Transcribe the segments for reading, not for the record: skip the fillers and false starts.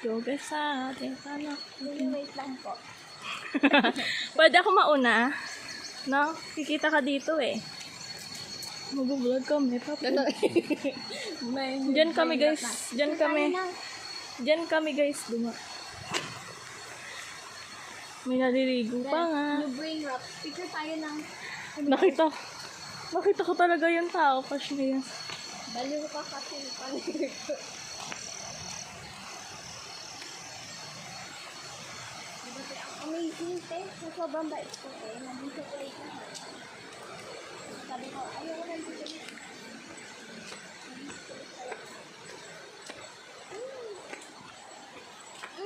Yoga sa ating anak. Wait lang po. Pwede ako mauna? No? Kikita ka dito eh. Mag-vlog kami. Diyan kami guys. Diyan kami. Diyan kami guys. Duma. May naliligo pa nga. Yung brain rot. Picture tayo ng... Nakita ko talaga yung tao kasi niya. Baliw ka kasi panig ko. Amazing te. Sa sobrang bait ko eh. Nandito ko ito. Sabi ko, ayaw ko lang dito.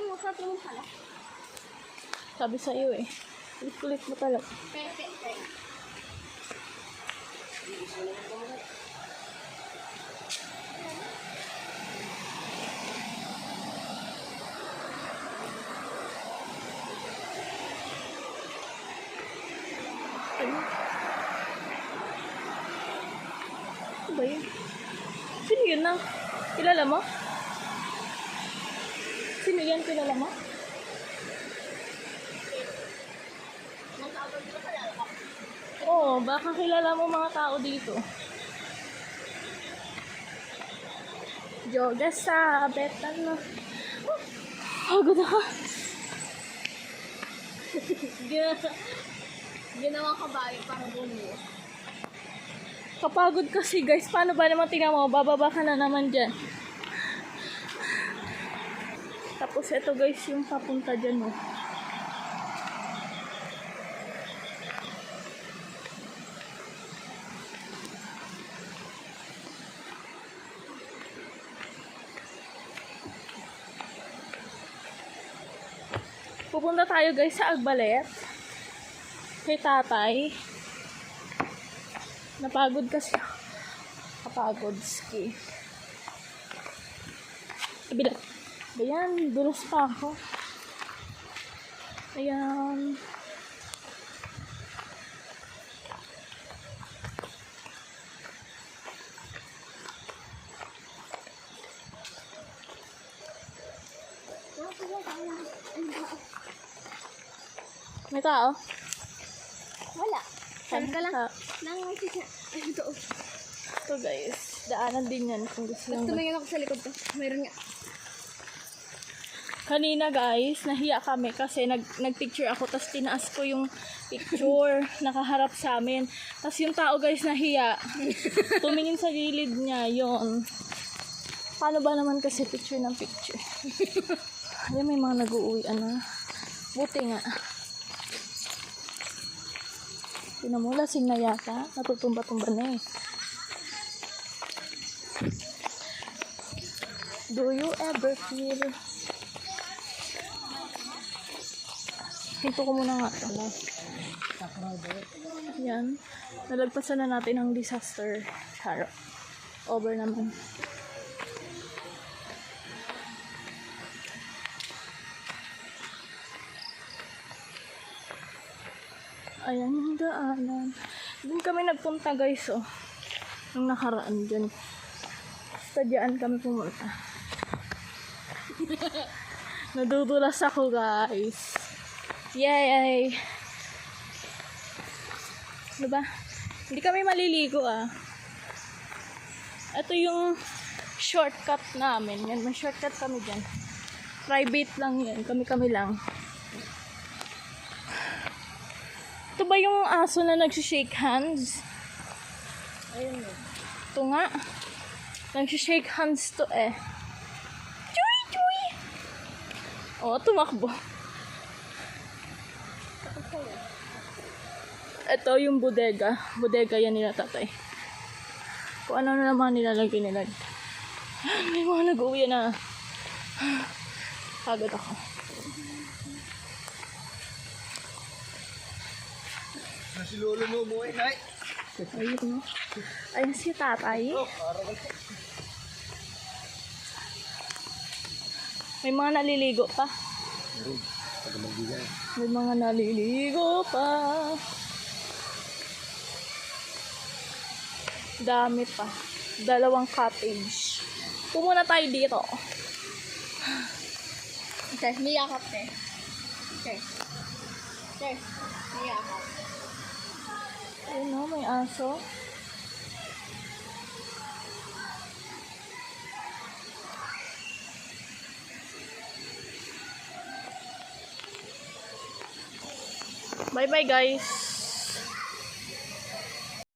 Masarap naman pala. Sabi sa iyo eh. Kulit mo talaga. Perfect. Ano ba yun? Sino yun na? Kilala mo? Sino yan? Kilala mo? Oo, baka kilala mo mga tao dito. Yoga sa betan na. Pagod ako. Ginawa ka ba para bumuo? Kapagod kasi guys. Paano ba naman tingnan mo? Bababa ka na naman dyan. Tapos ito guys yung papunta dyan mo. Pupunta tayo guys sa Agbalet. Kay tatay. Napagod kasi. Kapagod. Ski. Kabila. Ayan, dulas pa ako. Ayan. May tao? Wala. Saan ka lang? Tao. Ito. Ito guys, daanan din yan kung gusto lang. Tumingin ako sa likod ko. Mayroon nga. Kanina guys, nahiya kami kasi nagpicture ako tapos tinaas ko yung picture nakaharap sa amin. Tapos yung tao guys nahiya. Tumingin sa gilid niya, yon. Paano ba naman kasi picture ng picture? Ayan, may mga nag-uuwian na. Buti nga. Pinamulasin na yata. Natutumba-tumba na eh. Do you ever feel... Hinto ko muna nga ito. Yan. Nalagpasan na natin ang disaster. Harap. Over naman. Ayan yung daanan. Doon kami nagpunta guys oh. Nung nakaraan dyan. Sadyaan kami pumunta. Nadudulas ako guys. Yay! Ano ba? Hindi kami maliligo ah. Ito yung shortcut namin. Yan, may shortcut kami dyan. Private lang yan. Kami-kami lang. Ito ba yung aso na nagsishake hands? Ayun eh. Ito nga. Nagsishake hands to eh. Chuy! Chuy! Oh, tumakbo. Ito yung bodega. Bodega yan nila tatay. Kung ano na naman nilalagay nila. May mga nag-uwi na. Pagod ako. Si lolo mo umuwi, Nay. Ayun no. Ayun si tatay. May mga naliligo pa. May mga naliligo pa. Dami pa. 2 cottage. Pumuna tayo dito. Okay, niyakap eh. Okay. Okay, niyakap. Ayun no, may aso. Bye-bye guys.